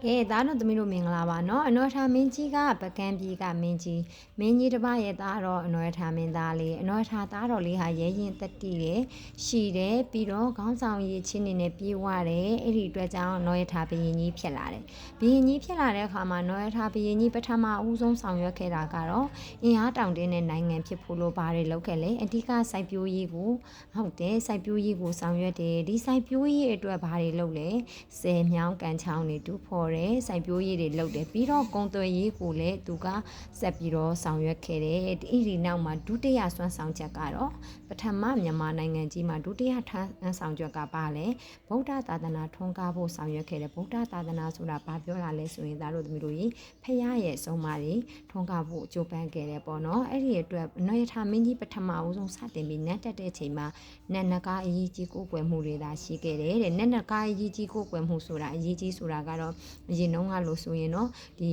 ကဲသားတို့သမီးတို့မင်္ဂလာပါနော်အနော်ထားမင်းကြီးကပကံပြည်ကမင်းကြီးတစ်ပါးရဲ့သားတော့အနော်ထားမင်းသားလေးအနော်ထားသားတော်လေးဟာရဲရင်တက်တည်တယ်ရှိတယ်ပြီးတော့ခေါင်းဆောင်ရေးချင်းနေနဲ့ပြေးဝတယ်အဲ့ဒီအတွက်ကြောင့်နော်ရထားဘရင်ကြီးဖြစ်လာတယ်ဘရင်ကြီးဖြစ်လာတဲ့အခါမှာနော်ရထားဘရင်ကြီးပထမအဦးဆုံးဆောင်ရွက်ခဲ့တာကတော့အင်အားတောင်တင်းတဲ့နိုင်ငံဖြစ်ဖို့လို့ဘာတွေလုပ်ခဲ့လဲအဓိကစိုက်ပျိုးရေးကိုဟုတ်တယ်စိုက်ပျိုးရေးကိုဆောင်ရွက်တယ်ဒီစိုက်ပျိုးရေးအတွက်ဘာတွေလုပ်လဲဆယ်မြောင်းကန်ချောင်းတွေတူဖော်စိုက်ပျိုးရေးတွေလုပ်တယ်ပြီးတော့ကုန်သွယ်ရေးကိုလည်းသူကဆက်ပြီးတော့ဆောင်ရွက်ခဲ့တယ်ဒီနောက်မှာဒုတိယစွမ်းဆောင်ချက်ကတော့ပထမမြန်မာနိုင်ငံကြီးမှာဒုတိယထမ်းဆောင်ချက်ကပါလဲဗုဒ္ဓသာသနာထွန်းကားဖို့ဆောင်ရွက်ခဲ့တယ်ဗုဒ္ဓသာသနာဆိုတာဘာပြောတာလဲဆိုရင်သားတို့သမီးတို့ကြီးဖခင်ရဲ့အဆုံးအမတွေထွန်းကားဖို့ကြိုးပမ်းခဲ့တယ်ပေါ့နော်အဲ့ဒီအတွက်နော်ရထာမင်းကြီးပထမဦးဆုံးစတင်ပြီးနတ်တက်တဲ့ချိန်မှာနတ်နဂါအရေးကြီးကိုကွယ်မှုတွေသာရှိခဲ့တယ်တဲ့နတ်နဂါအရေးကြီးကိုကွယ်မှုဆိုတာအရေးကြီးဆိုတာကတော့အရင်တုန်းကလို့ဆိုရင်တော့ဒီ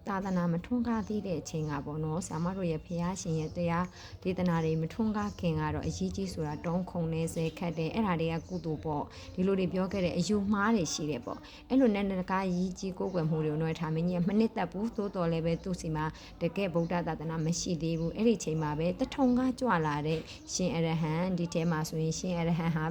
သာသနာမထွန်းကားသေးတဲ့အချိန်ကပေါ့နော်ဆရာမတို့ရဲ့ဖခင်ရှင်ရဲ့တရားဒေသနာတွေမထွန်းကားခင်ကတော့အရေးကြီးဆိုတာတုံးခုံနေစေခတ်တယ်အဲ့ဒါတွေကကုသိုလ်ပေါ့ဒီလိုတွေပြောခဲ့တဲ့အယူမှားတွေရှိတယ်ပေါ့အဲ့လိုနဲ့တကားရေးကြီးကိုယ်ွယ်မှုတွေကိုတော့ထားမင်းကြီးကမနစ်သက်ဘူးသို့တော်လည်းပဲသူ့စီမှာတကယ်ဗုဒ္ဓသာသနာမရှိသေးဘူးအဲ့ဒီချိန်မှာပဲတထုံကကြွလာတဲ့ရှင်အရဟံဒီထဲမှာဆိုရင်ရှင်အရဟံဟာ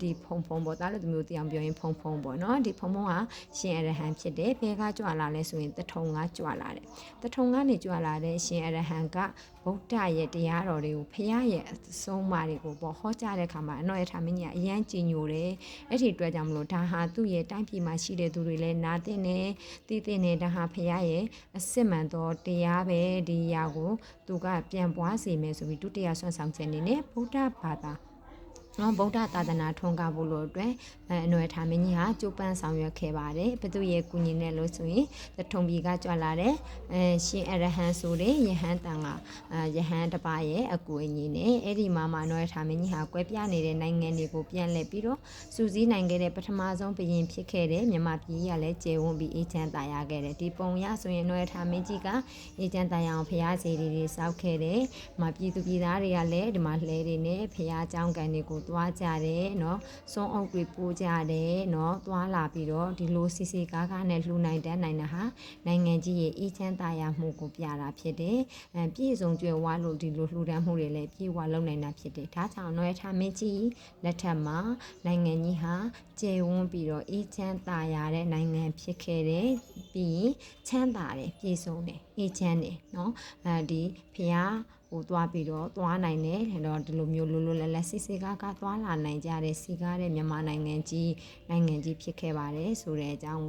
ဒီဖုံပေါ့ဒါလည်းသူမျိုးတရားပြောရင်ဖုံပေါ့နော်ဒီဖုံဟာရှင်အရဟံဖြစ်တယ်ဘယ်ကကြွလာလဲဆိုရင်တထုံကကြွလာတယ်တထုံကနေကြွလာတဲ့ရှင်အရဟံကဗုဒ္ဓရဲ့တရားတော်တွေကိုဖခင်ရဲ့အဆုံးအမတွေကိုပေါ့ဟောကြားတဲ့အခါမှာအနော်ရထာမင်းကြီးကအရန်ကြည်ညိုတယ်အဲ့ဒီအတွက်ကြောင့်မလို့ဒါဟာသူ့ရဲ့တိုင်းပြည်မှာရှိတဲ့သူတွေလည်းနာတင်နေသိတဲ့နေဒါဟာဖခင်ရဲ့အစစ်မှန်သောတရားပဲဒီအရာကိုသူကပြန်ပွားစေမယ်ဆိုပြီးဒုတိယဆွမ်းဆောင်ချက်အနေနဲ့ဗုဒ္ဓဘာသာဗုဒ္ဓသာသနာထွန်းကားဖို့လို့အတွက်အနွယ်ထားမင်းကြီးဟာကျိုးပန်းဆောင်ရွက်ခဲ့ပါတယ်ဘသူရဲ့ကုညီနဲ့လို့ဆိုရင်တထုံပြည်ကကြွလာတဲ့ရှင်အရဟံဆိုတဲ့ယဟန်တန်ကယဟန်တပါရဲ့အကူအညီနဲ့အဲ့ဒီမှာအနွယ်ထားမင်းကြီးဟာကွဲပြားနေတဲ့နိုင်ငံတွေကိုပြန်လှည့်ပြီးတော့စူးစီးနိုင်ခဲ့တဲ့ပထမဆုံးဘုရင်ဖြစ်ခဲ့တဲ့မြန်မာပြည်ကလည်းကျေဝန်းပြီးအေးချမ်းသာရခဲ့တယ်ဒီပုံရဆိုရင်အနွယ်ထားမင်းကြီးကအေးချမ်းသာရအောင်ဖျားစီတွေစောက်ခဲ့တယ်ပြည်သူပြည်သားတွေကလည်းဒီမှာလှဲတွေနဲ့ဖျားเจ้าကန်တွေကိုသွားကြတယ်เนาะစွန်းအုပ်တွေပိုးကြတယ်เนาะသွားလာပြီးတော့ဒီလိုစီစီကားကားနဲ့လှူနိုင်တဲ့နိုင်တာဟာနိုင်ငံကြီးရဲ့အေးချမ်းသာရမှုကိုပြတာဖြစ်တယ်ပြည့်စုံကြွယ်ဝလို့ဒီလိုလှူဒန်းမှုတွေလည်းပြေဝလုပ်နိုင်တာဖြစ်တယ်ဒါကြောင့်နော်ထားမင်းကြီးလက်ထက်မှာနိုင်ငံကြီးဟာကျယ်ဝန်းပြီးတော့အေးချမ်းသာရတဲ့နိုင်ငံဖြစ်ခဲ့တယ်ပြီးရင်ချမ်းသာတယ်ပြည့်စုံတယ်အေးချမ်းတယ်เนาะဒီဖျားကိုသွားပြီးတော့သွားနိုင်တယ်တော့ဒီလိုမျိုးလွတ်လပ်စစ်ကားသွားလာနိုင်ကြတဲ့စီကားတဲ့မြန်မာနိုင်ငံကြီးဖြစ်ခဲ့ပါတယ်ဆိုတဲ့အကြောင်း